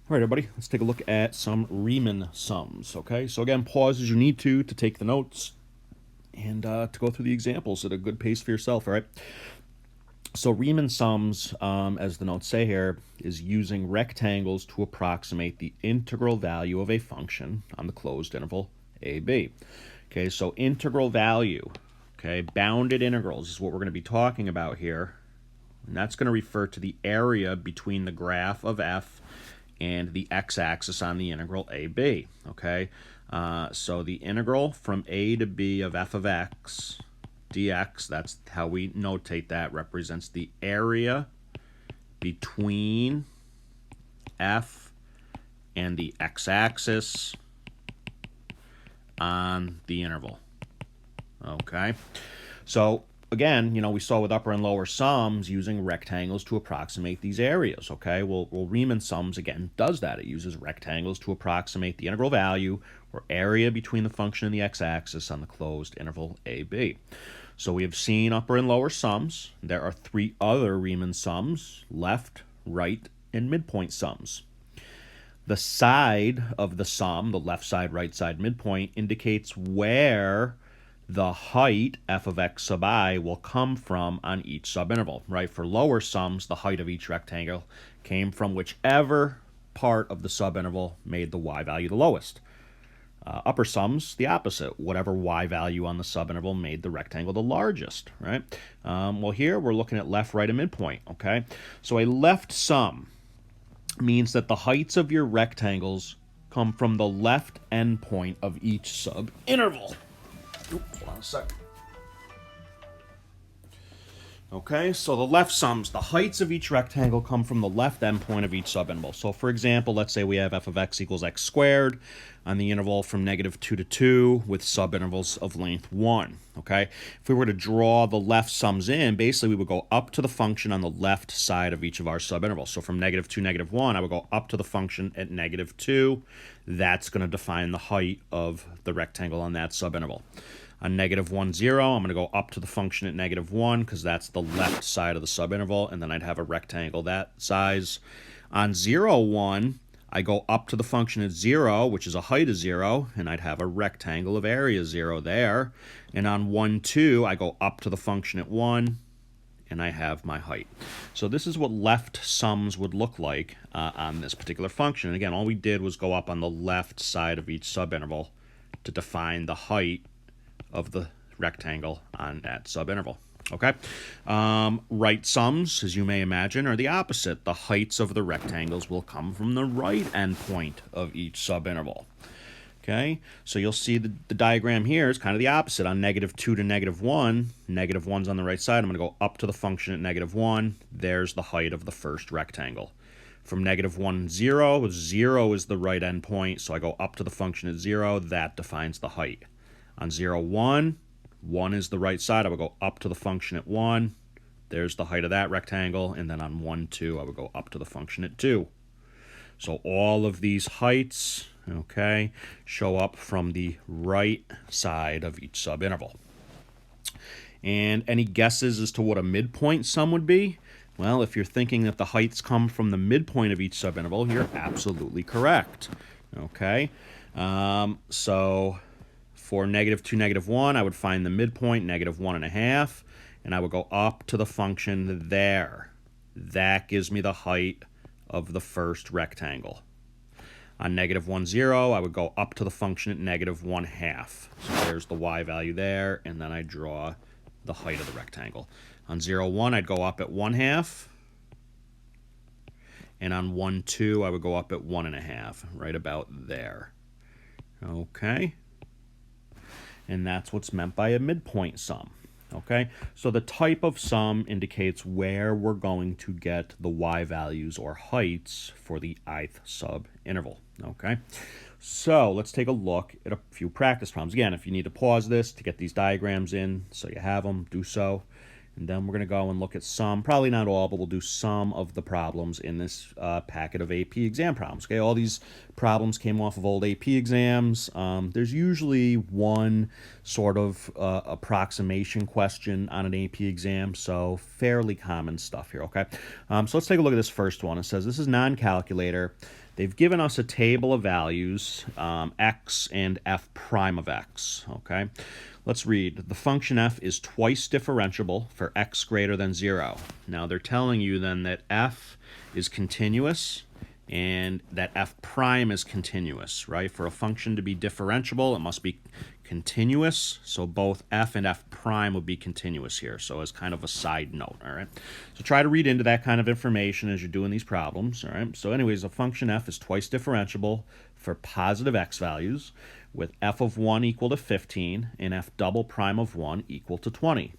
All right, everybody, let's take a look at some Riemann sums, okay? So again, pause as you need to take the notes and to go through the examples at a good pace for yourself, all right? So Riemann sums, as the notes say here, is using rectangles to approximate the integral value of a function on the closed interval AB. Okay, so integral value, okay, bounded integrals is what we're going to be talking about here. And that's going to refer to the area between the graph of f and the x-axis on the integral AB, okay? So the integral from a to b of f of x dx, that's how we notate that, represents the area between f and the x-axis on the interval, okay? So again, we saw with upper and lower sums using rectangles to approximate these areas, okay? Well, Riemann sums, again, does that. It uses rectangles to approximate the integral value or area between the function and the x-axis on the closed interval AB. So we have seen upper and lower sums. There are three other Riemann sums: left, right, and midpoint sums. The side of the sum, the left side, right side, midpoint, indicates where the height f of x sub I will come from on each subinterval, right? For lower sums, the height of each rectangle came from whichever part of the subinterval made the y value the lowest. Upper sums, the opposite. Whatever y value on the subinterval made the rectangle the largest, right? Well, here we're looking at left, right, and midpoint, okay? So a left sum means that the heights of your rectangles come from the left endpoint of each subinterval. Hold on a second. Okay, so the left sums, the heights of each rectangle come from the left endpoint of each subinterval. So for example, let's say we have f of x equals x squared on the interval from -2 to 2 with subintervals of length 1. Okay, if we were to draw the left sums in, basically we would go up to the function on the left side of each of our subintervals. So from -2, -1, I would go up to the function at -2. That's going to define the height of the rectangle on that subinterval. On -1, 0, I'm going to go up to the function at -1 because that's the left side of the subinterval, and then I'd have a rectangle that size. On 0, 1, I go up to the function at 0, which is a height of 0, and I'd have a rectangle of area 0 there. And on 1, 2, I go up to the function at 1, and I have my height. So this is what left sums would look like on this particular function. And again, all we did was go up on the left side of each subinterval to define the height of the rectangle on that subinterval. Okay? Right sums, as you may imagine, are the opposite. The heights of the rectangles will come from the right endpoint of each subinterval. Okay? So you'll see the diagram here is kind of the opposite. On -2 to -1, -1's on the right side. I'm going to go up to the function at -1. There's the height of the first rectangle. From -1, 0, 0 is the right endpoint, so I go up to the function at 0. That defines the height. On 0, 1, 1 is the right side. I would go up to the function at 1. There's the height of that rectangle. And then on 1, 2, I would go up to the function at 2. So all of these heights, okay, show up from the right side of each subinterval. And any guesses as to what a midpoint sum would be? Well, if you're thinking that the heights come from the midpoint of each subinterval, you're absolutely correct. Okay, so for -2, -1, I would find the midpoint, -1.5, and I would go up to the function there. That gives me the height of the first rectangle. On -1, 0, I would go up to the function at -1/2. So there's the y value there, and then I draw the height of the rectangle. On 0, 1, I'd go up at 1/2. And on 1, 2, I would go up at 1.5, right about there. Okay? And that's what's meant by a midpoint sum. Okay, so the type of sum indicates where we're going to get the y values or heights for the ith subinterval. Okay, so let's take a look at a few practice problems. Again, if you need to pause this to get these diagrams in so you have them, do so. And then we're going to go and look at some, probably not all, but we'll do some of the problems in this packet of AP exam problems. Okay, all these problems came off of old AP exams. There's usually one sort of approximation question on an AP exam, so fairly common stuff here, okay? So let's take a look at this first one. It says, this is non-calculator. they've given us a table of values, x and f prime of x, okay? Let's read. The function f is twice differentiable for x greater than 0. Now they're telling you then that f is continuous and that f prime is continuous, right? For a function to be differentiable, it must be continuous, so both f and f prime would be continuous here, so as kind of a side note, all right? So try to read into that kind of information as you're doing these problems, all right? So anyways, a function f is twice differentiable for positive x values with f of 1 equal to 15 and f double prime of 1 equal to 20.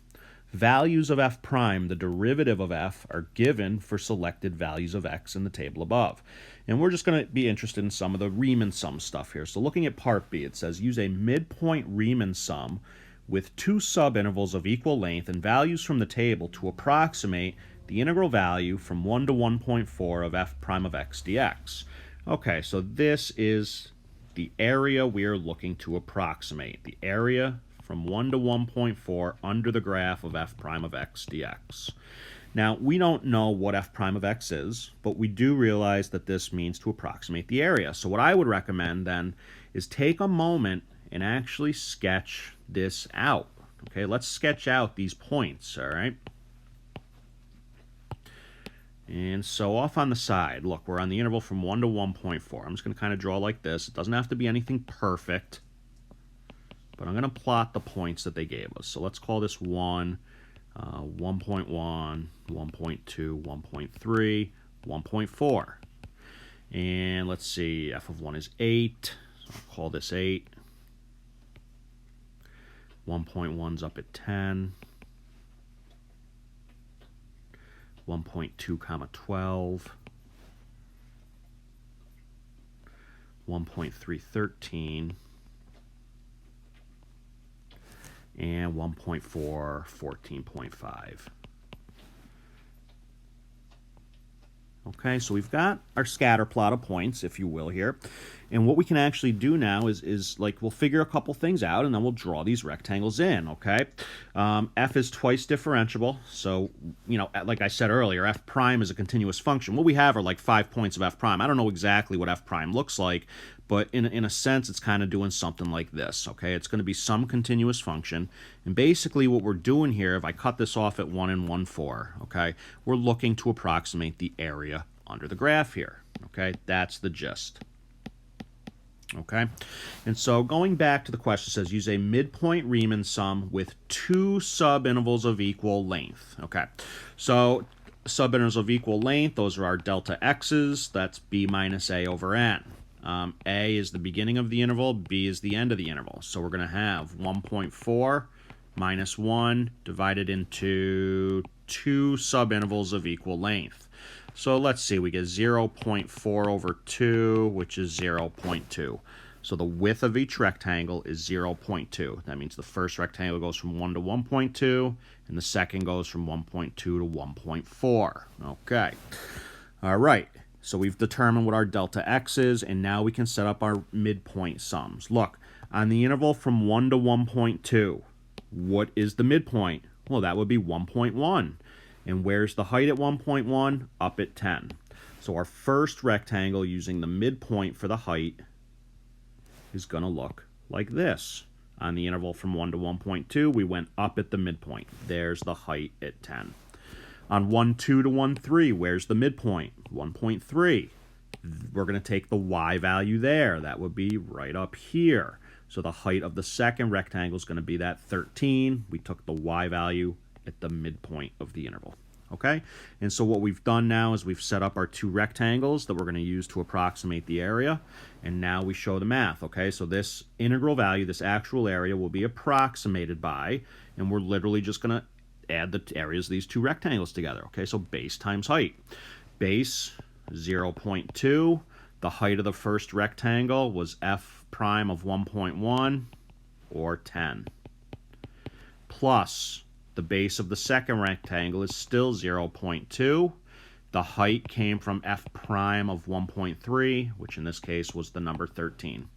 Values of f prime, the derivative of f, are given for selected values of x in the table above. And we're just going to be interested in some of the Riemann sum stuff here. So looking at part B, it says use a midpoint Riemann sum with two subintervals of equal length and values from the table to approximate the integral value from 1 to 1.4 of f prime of x dx. Okay, so this is the area we're looking to approximate, the area from 1 to 1.4 under the graph of f prime of x dx. Now, we don't know what f prime of x is, but we do realize that this means to approximate the area. So what I would recommend then is take a moment and actually sketch this out. Okay, let's sketch out these points, all right? And so off on the side, look, we're on the interval from 1 to 1.4. I'm just going to kind of draw like this. It doesn't have to be anything perfect, but I'm going to plot the points that they gave us. So let's call this 1, 1.1, 1.2, 1.3, 1.4. And let's see, f of 1 is 8, so I'll call this 8. 1.1's up at 10. 1.2 comma 12, 1.3 13, and 1.4 14.5. Okay, so we've got our scatter plot of points, if you will, here. And what we can actually do now is like, we'll figure a couple things out, and then we'll draw these rectangles in, okay? F is twice differentiable. So, you know, like I said earlier, f prime is a continuous function. What we have are like 5 points of f prime. I don't know exactly what f prime looks like, but in a sense, it's kind of doing something like this, okay? It's going to be some continuous function. And basically what we're doing here, if I cut this off at 1 and 1/4, okay, we're looking to approximate the area under the graph here, okay? That's the gist. Okay, and so going back to the question, it says use a midpoint Riemann sum with two subintervals of equal length. Okay, so subintervals of equal length, those are our delta x's, that's b minus a over n. A is the beginning of the interval, b is the end of the interval. So we're going to have 1.4 minus 1 divided into two subintervals of equal length. So let's see, we get 0.4 over 2, which is 0.2. So the width of each rectangle is 0.2. That means the first rectangle goes from 1 to 1.2, and the second goes from 1.2 to 1.4. Okay. All right. So we've determined what our delta x is, and now we can set up our midpoint sums. Look, on the interval from 1 to 1.2, what is the midpoint? Well, that would be 1.1. And where's the height at 1.1? Up at 10. So our first rectangle using the midpoint for the height is going to look like this. On the interval from 1 to 1.2, we went up at the midpoint. There's the height at 10. On 1.2 to 1.3, where's the midpoint? 1.3. We're going to take the y value there. That would be right up here. So the height of the second rectangle is going to be that 13. We took the y value at the midpoint of the interval. Okay, and so what we've done now is we've set up our two rectangles that we're going to use to approximate the area, and now we show the math. Okay, so this integral value, this actual area, will be approximated by, and we're literally just going to add the areas of these two rectangles together. Okay, so base times height. Base 0.2. The height of the first rectangle was f prime of 1.1 or 10 plus the base of the second rectangle is still 0.2. The height came from f prime of 1.3, which in this case was the number 13.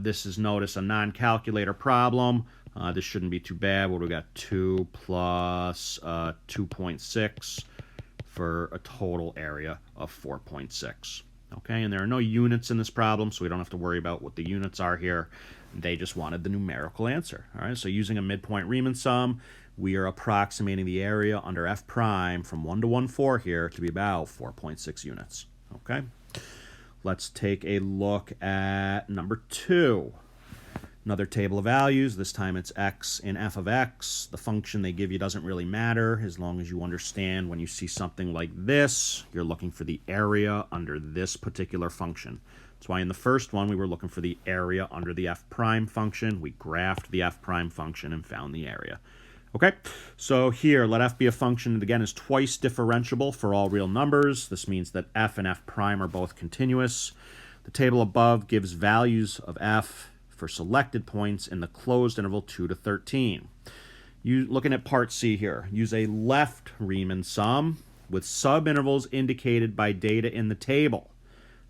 This is, notice, a non-calculator problem. This shouldn't be too bad. What do we got? 2 plus 2.6 for a total area of 4.6. Okay, and there are no units in this problem, so we don't have to worry about what the units are here. They just wanted the numerical answer. All right, so using a midpoint Riemann sum, we are approximating the area under f prime from 1 to 1,4 here to be about 4.6 units. Okay, let's take a look at number 2. Another table of values. This time it's x in f of x. The function they give you doesn't really matter as long as you understand when you see something like this, you're looking for the area under this particular function. That's why in the first one we were looking for the area under the f prime function. We graphed the f prime function and found the area. Okay, so here let f be a function that again is twice differentiable for all real numbers. This means that f and f prime are both continuous. The table above gives values of f for selected points in the closed interval 2 to 13. Looking at part C here, use a left Riemann sum with subintervals indicated by data in the table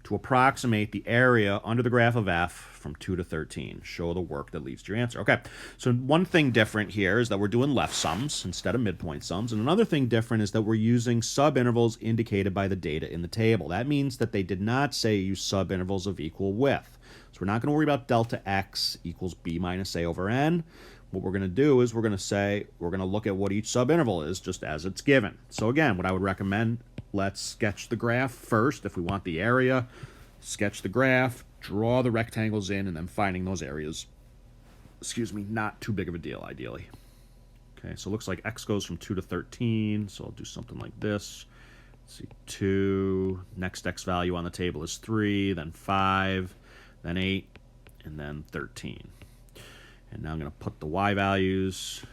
to approximate the area under the graph of f from 2 to 13. Show the work that leads to your answer. Okay, so one thing different here is that we're doing left sums instead of midpoint sums, and another thing different is that we're using subintervals indicated by the data in the table. That means that they did not say use subintervals of equal width. So we're not going to worry about delta x equals b minus a over n. What we're going to do is we're going to look at what each subinterval is just as it's given. So again, what I would recommend, let's sketch the graph first. If we want the area, sketch the graph, draw the rectangles in, and then finding those areas. Excuse me, not too big of a deal, ideally. Okay, so it looks like x goes from 2 to 13, so I'll do something like this. Let's see, 2, next x value on the table is 3, then 5, then 8, and then 13. And now I'm going to put the y values.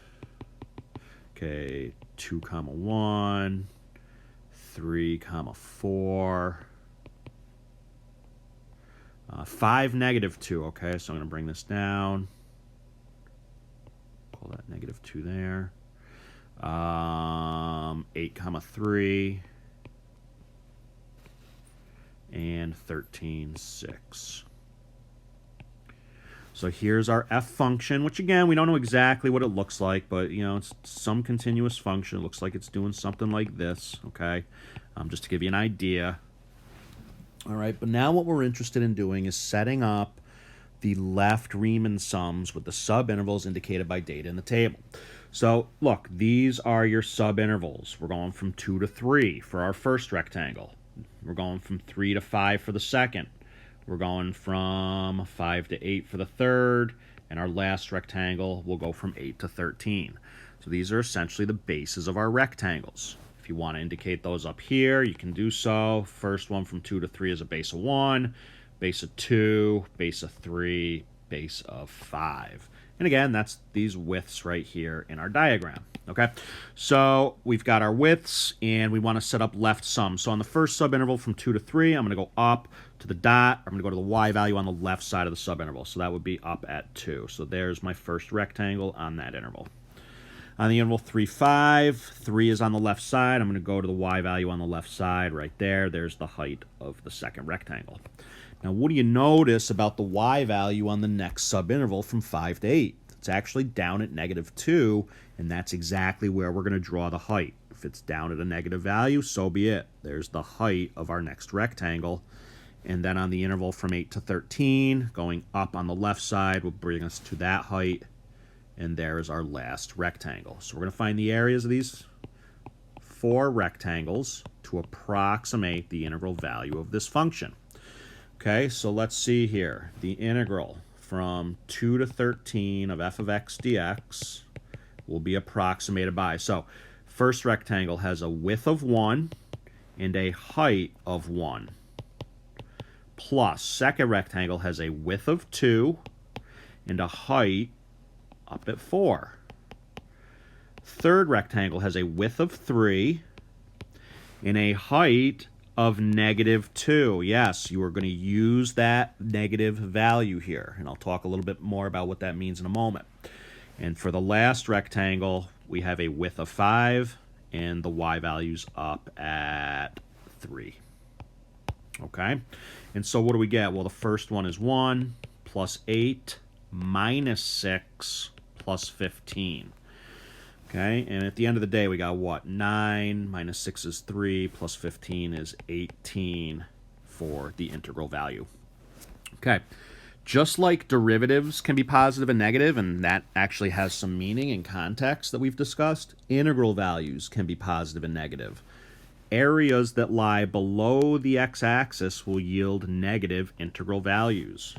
Okay, 2, 1, 3, 4, 5, -2. Okay, so I'm going to bring this down. Call that -2 there. 8, 3, and 13, 6. So here's our f function, which again, we don't know exactly what it looks like, but you know, it's some continuous function. It looks like it's doing something like this, okay? Just to give you an idea. All right, but now what we're interested in doing is setting up the left Riemann sums with the subintervals indicated by data in the table. So look, these are your subintervals. We're going from 2 to 3 for our first rectangle. We're going from 3 to 5 for the second. We're going from 5 to 8 for the third, and our last rectangle will go from 8 to 13. So these are essentially the bases of our rectangles. If you want to indicate those up here, you can do so. First one from 2 to 3 is a base of 1, base of 2, base of 3, base of 5. And again, that's these widths right here in our diagram. Okay, so we've got our widths, and we want to set up left sums. So on the first subinterval from 2 to 3, I'm going to go up to the dot. I'm going to go to the y value on the left side of the subinterval. So that would be up at 2. So there's my first rectangle on that interval. On the interval 3, 5, 3 is on the left side. I'm going to go to the y value on the left side right there. There's the height of the second rectangle. Now, what do you notice about the y value on the next subinterval from 5 to 8? It's actually down at -2, and that's exactly where we're going to draw the height. If it's down at a negative value, so be it. There's the height of our next rectangle. And then on the interval from 8 to 13, going up on the left side will bring us to that height. And there's our last rectangle. So we're going to find the areas of these 4 rectangles to approximate the integral value of this function. Okay, so let's see here. The integral from 2 to 13 of f of x dx will be approximated by. So first rectangle has a width of 1 and a height of 1. Plus second rectangle has a width of 2 and a height up at 4. Third rectangle has a width of 3 and a height of -2. Yes, you are going to use that negative value here, and I'll talk a little bit more about what that means in a moment. And for the last rectangle, we have a width of 5, and the y value's up at 3. Okay, and so what do we get? Well, the first one is 1 plus 8 minus 6 plus 15. Okay, and at the end of the day, we got what? 9 minus 6 is 3 plus 15 is 18 for the integral value. Okay. Just like derivatives can be positive and negative, and that actually has some meaning and context that we've discussed, integral values can be positive and negative. Areas that lie below the x-axis will yield negative integral values.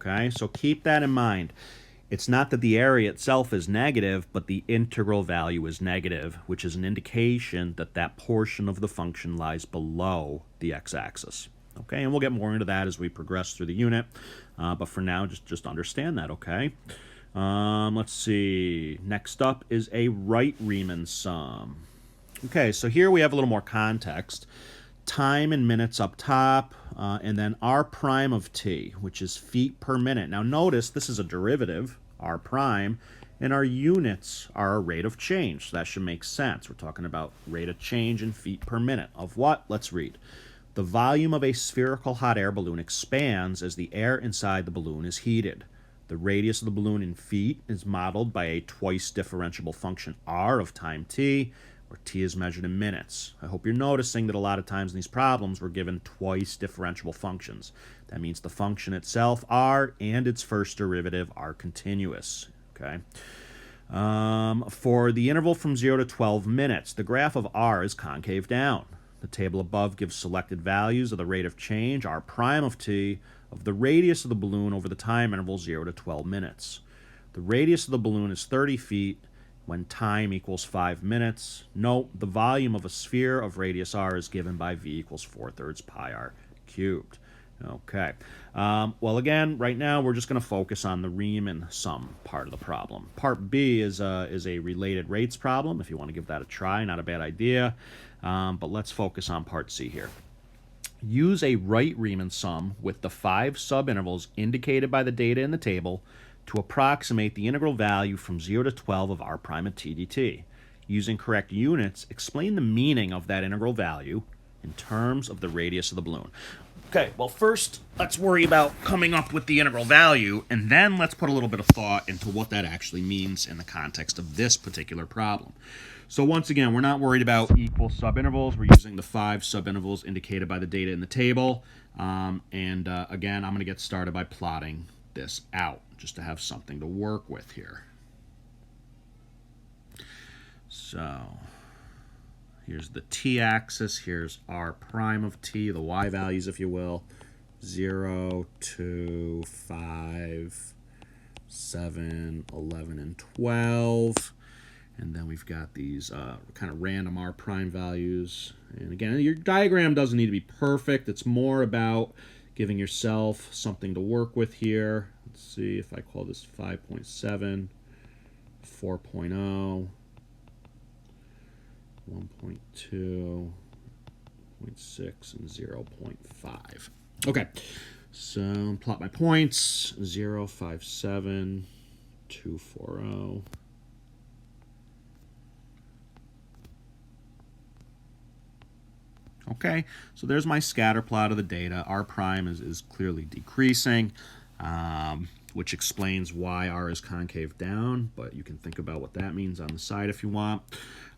Okay, so keep that in mind. It's not that the area itself is negative, but the integral value is negative, which is an indication that that portion of the function lies below the x-axis. Okay, and we'll get more into that as we progress through the unit, but for now, just understand that, okay? Let's see. Next up is a right Riemann sum. Okay, so here we have a little more context. Time in minutes up top, and then r prime of t, which is feet per minute. Now notice this is a derivative, r prime, and our units are a rate of change. So that should make sense. We're talking about rate of change in feet per minute. Of what? Let's read. The volume of a spherical hot air balloon expands as the air inside the balloon is heated. The radius of the balloon in feet is modeled by a twice differentiable function r of time t, where t is measured in minutes. I hope you're noticing that a lot of times in these problems we're given twice differentiable functions. That means the function itself, r, and its first derivative are continuous. Okay. For the interval from 0 to 12 minutes, the graph of r is concave down. The table above gives selected values of the rate of change, r prime of t, of the radius of the balloon over the time interval 0 to 12 minutes. The radius of the balloon is 30 feet, when time equals 5 minutes. Note, the volume of a sphere of radius r is given by v equals 4/3 pi r cubed. Okay. Well, again, right now we're just going to focus on the Riemann sum part of the problem. Part B is a related rates problem. If you want to give that a try, not a bad idea. But let's focus on part C here. Use a right Riemann sum with the 5 subintervals indicated by the data in the table to approximate the integral value from 0 to 12 of r prime of t dt. Using correct units, explain the meaning of that integral value in terms of the radius of the balloon. Okay, well first let's worry about coming up with the integral value, and then let's put a little bit of thought into what that actually means in the context of this particular problem. So once again, we're not worried about equal subintervals. We're using the 5 subintervals indicated by the data in the table. Again, I'm going to get started by plotting this out, just to have something to work with here. So here's the t-axis, here's r prime of t, the y values, if you will, 0, 2, 5, 7, 11, and 12. And then we've got these kind of random r prime values. And again, your diagram doesn't need to be perfect. It's more about giving yourself something to work with here. Let's see if I call this 5.7, 4.0, 1.2, 0.6, and 0.5. Okay, so plot my points. 0, 5, 7, 2, 4, 0. Okay, so there's my scatter plot of the data. R prime is clearly decreasing, which explains why R is concave down, but you can think about what that means on the side if you want.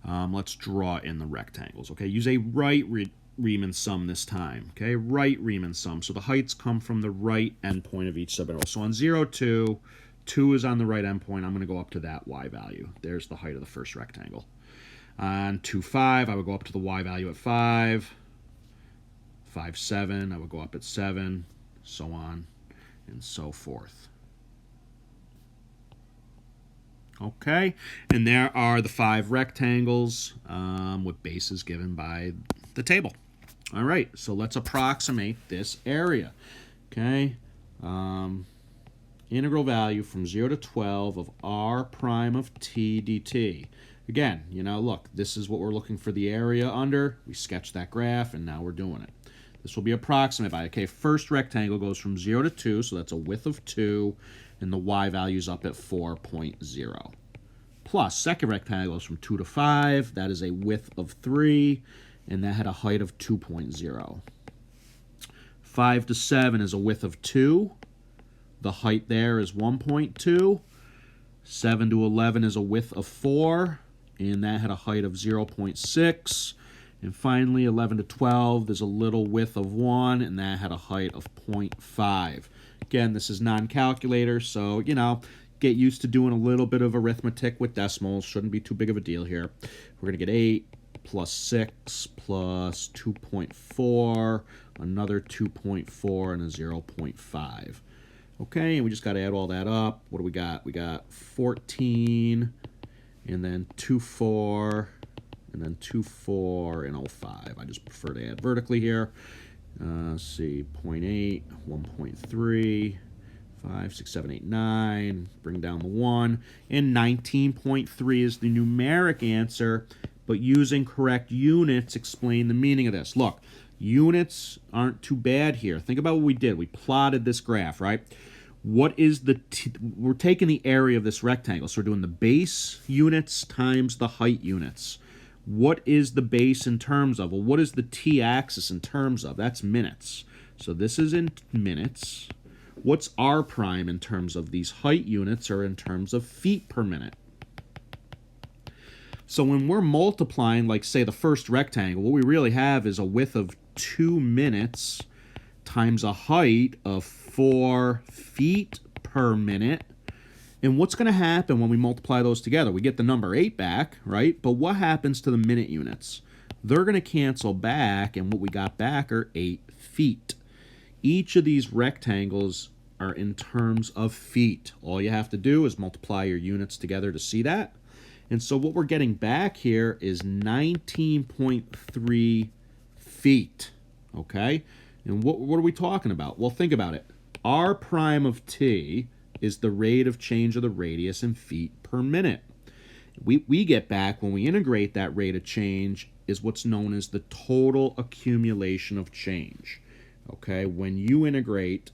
Let's draw in the rectangles. Okay, use a right Riemann sum this time. Okay, right Riemann sum. So the heights come from the right endpoint of each subinterval. So on 0, 2, 2 is on the right endpoint. I'm going to go up to that y value. There's the height of the first rectangle. On 2, 5, I would go up to the y value at 5. 5, 7, I would go up at 7, so on and so forth. Okay, and there are the 5 rectangles with bases given by the table. All right, so let's approximate this area. Okay, integral value from 0 to 12 of r prime of t dt. Again, look, this is what we're looking for the area under. We sketched that graph, and now we're doing it. This will be approximate by, okay, first rectangle goes from 0 to 2, so that's a width of 2, and the y value's up at 4.0. Plus, second rectangle goes from 2 to 5, that is a width of 3, and that had a height of 2.0. 5 to 7 is a width of 2. The height there is 1.2. 7 to 11 is a width of 4, and that had a height of 0.6. And finally, 11 to 12, there's a little width of 1, and that had a height of 0.5. Again, this is non-calculator, so, get used to doing a little bit of arithmetic with decimals. Shouldn't be too big of a deal here. We're going to get 8 plus 6 plus 2.4, another 2.4, and a 0.5. Okay, and we just got to add all that up. What do we got? We got 14, and then 2, 4, and then 2, 4, and 05. I just prefer to add vertically here. Let's see, 0.8, 1.3, 5, 6, 7, 8, 9. Bring down the 1. And 19.3 is the numeric answer, but using correct units explain the meaning of this. Look, units aren't too bad here. Think about what we did. We plotted this graph, right? What is we're taking the area of this rectangle. So we're doing the base units times the height units. What is the base in terms of? Well, what is the t-axis in terms of? That's minutes. So this is in minutes. What's r prime in terms of? These height units are in terms of feet per minute. So when we're multiplying, like, say, the first rectangle, what we really have is a width of 2 minutes times a height of 4 feet per minute. And what's going to happen when we multiply those together? We get the number 8 back, right? But what happens to the minute units? They're going to cancel back, and what we got back are 8 feet. Each of these rectangles are in terms of feet. All you have to do is multiply your units together to see that. And so what we're getting back here is 19.3 feet, okay? And what are we talking about? Well, think about it. R prime of t is the rate of change of the radius in feet per minute. We get back, when we integrate that rate of change, is what's known as the total accumulation of change. Okay, when you integrate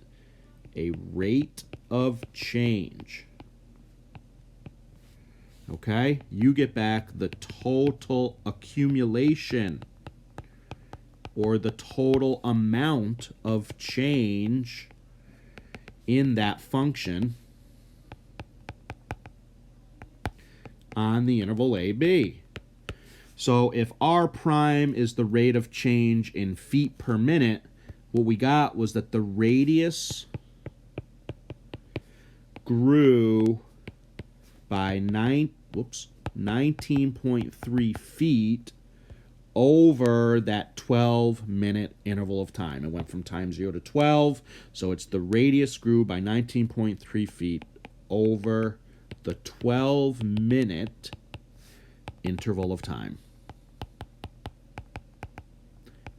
a rate of change, okay, you get back the total accumulation, or the total amount of change in that function on the interval AB. So if r prime is the rate of change in feet per minute, what we got was that the radius grew by 19.3 feet over that 12-minute interval of time. It went from time 0 to 12, so it's the radius grew by 19.3 feet over the 12-minute interval of time.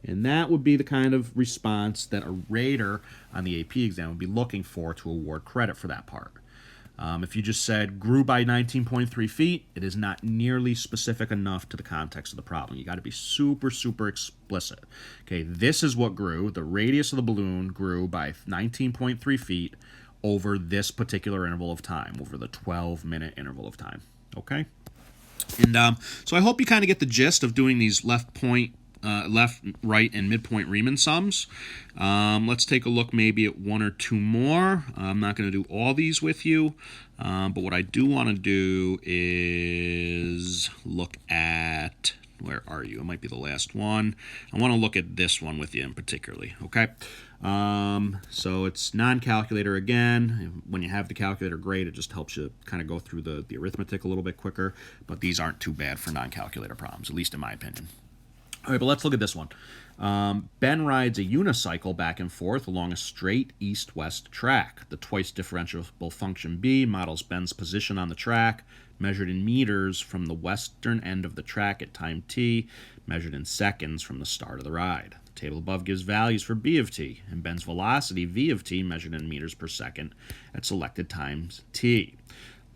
And that would be the kind of response that a rater on the AP exam would be looking for to award credit for that part. If you just said grew by 19.3 feet, it is not nearly specific enough to the context of the problem. You got to be super, super explicit. Okay, this is what grew. The radius of the balloon grew by 19.3 feet over this particular interval of time, over the 12-minute interval of time. Okay? And so I hope you kind of get the gist of doing these left, right, and midpoint Riemann sums. Let's take a look maybe at one or two more. I'm not going to do all these with you, but what I do want to do is look at, where are you? It might be the last one. I want to look at this one with you in particularly, okay? So it's non-calculator again. When you have the calculator, great. It just helps you kind of go through the arithmetic a little bit quicker, but these aren't too bad for non-calculator problems, at least in my opinion. All right, but let's look at this one. Ben rides a unicycle back and forth along a straight east-west track. The twice differentiable function b models Ben's position on the track, measured in meters from the western end of the track at time t, measured in seconds from the start of the ride. The table above gives values for b of t, and Ben's velocity v of t measured in meters per second at selected times t.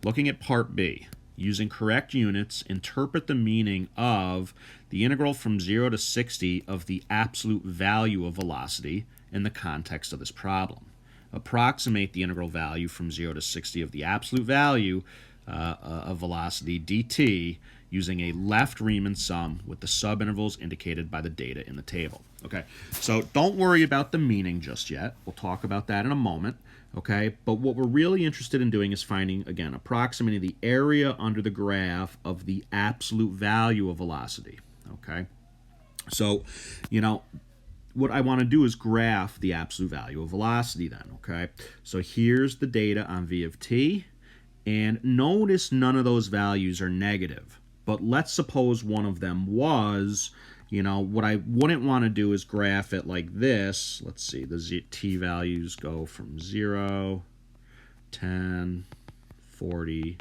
Looking at part b, using correct units, interpret the meaning of the integral from 0 to 60 of the absolute value of velocity in the context of this problem. Approximate the integral value from 0 to 60 of the absolute value of velocity dt using a left Riemann sum with the subintervals indicated by the data in the table. Okay, so don't worry about the meaning just yet. We'll talk about that in a moment. Okay, but what we're really interested in doing is finding, again, approximating the area under the graph of the absolute value of velocity. Okay, so, what I want to do is graph the absolute value of velocity then. Okay, so here's the data on v of t, and notice none of those values are negative. But let's suppose one of them was. What I wouldn't want to do is graph it like this. Let's see, the t values go from 0, 10, 40,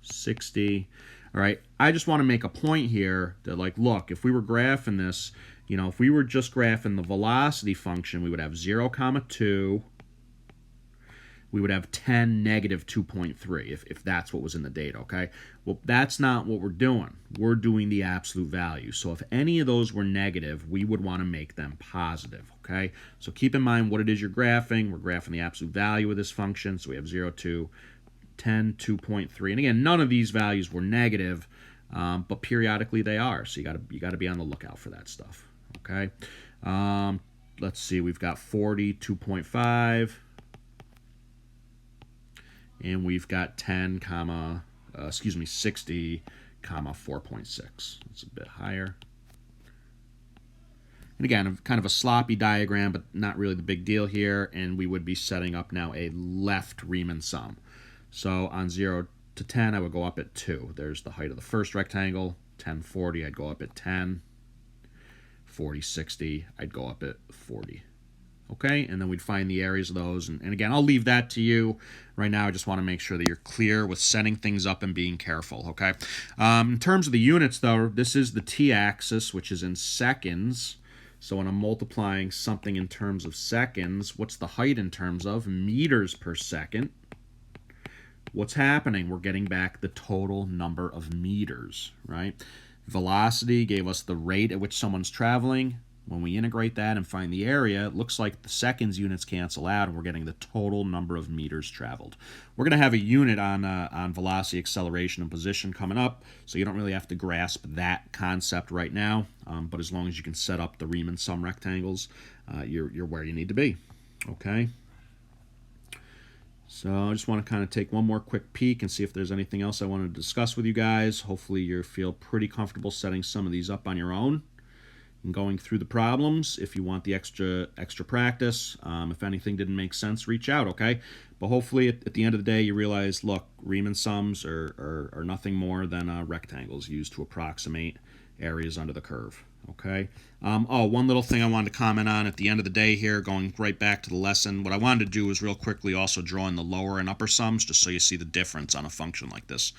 60. All right, I just want to make a point here that, like, look, if we were graphing this, if we were just graphing the velocity function, we would have 0, 2. We would have 10, negative 2.3, if that's what was in the data, okay? Well, that's not what we're doing. We're doing the absolute value. So if any of those were negative, we would want to make them positive, okay? So keep in mind what it is you're graphing. We're graphing the absolute value of this function. So we have 0, 2, 10, 2.3. And again, none of these values were negative, but periodically they are. So you got to be on the lookout for that stuff, okay? Let's see. We've got 40, 2.5. And we've got 60, 4.6. It's a bit higher. And again, kind of a sloppy diagram, but not really the big deal here. And we would be setting up now a left Riemann sum. So on 0 to 10, I would go up at 2. There's the height of the first rectangle. 10, 40, I'd go up at 10. 40, 60, I'd go up at 40. Okay, and then we'd find the areas of those. And again, I'll leave that to you. Right now, I just want to make sure that you're clear with setting things up and being careful, okay? In terms of the units, though, this is the t-axis, which is in seconds. So when I'm multiplying something in terms of seconds, what's the height in terms of? Meters per second. What's happening? We're getting back the total number of meters, right? Velocity gave us the rate at which someone's traveling. When we integrate that and find the area, it looks like the seconds units cancel out, and we're getting the total number of meters traveled. We're going to have a unit on velocity, acceleration, and position coming up, so you don't really have to grasp that concept right now. But as long as you can set up the Riemann sum rectangles, you're where you need to be. Okay. So I just want to kind of take one more quick peek and see if there's anything else I wanted to discuss with you guys. Hopefully you feel pretty comfortable setting some of these up on your own and going through the problems. If you want the extra practice, if anything didn't make sense, reach out, okay? But hopefully at the end of the day you realize, look, Riemann sums are nothing more than rectangles used to approximate areas under the curve, okay? One little thing I wanted to comment on at the end of the day here, going right back to the lesson, what I wanted to do was real quickly also draw in the lower and upper sums just so you see the difference on a function like this.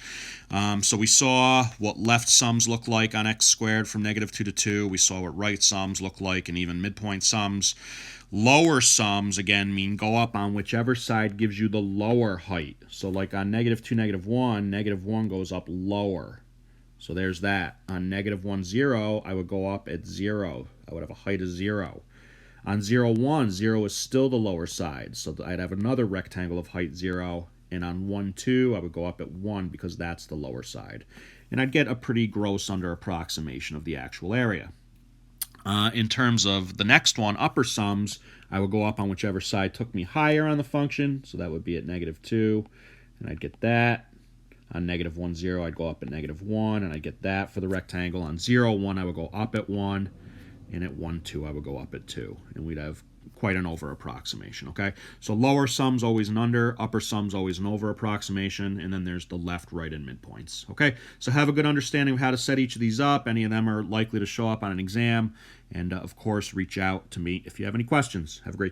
So we saw what left sums look like on x squared from -2 to 2. We saw what right sums look like and even midpoint sums. Lower sums, again, mean go up on whichever side gives you the lower height. So like on -2, -1 goes up lower. So there's that. On -1, 0, I would go up at 0. I would have a height of 0. On 0, 1, 0 is still the lower side. So I'd have another rectangle of height 0. And on 1, 2, I would go up at 1 because that's the lower side. And I'd get a pretty gross under approximation of the actual area. In terms of the next one, upper sums, I would go up on whichever side took me higher on the function. So that would be at -2. And I'd get that. On -1, 0, I'd go up at -1, and I'd get that for the rectangle. On 0, 1, I would go up at 1, and at 1, 2, I would go up at 2. And we'd have quite an over approximation, okay? So lower sums always an under, upper sums always an over approximation, and then there's the left, right, and midpoints, okay? So have a good understanding of how to set each of these up. Any of them are likely to show up on an exam. And, of course, reach out to me if you have any questions. Have a great day.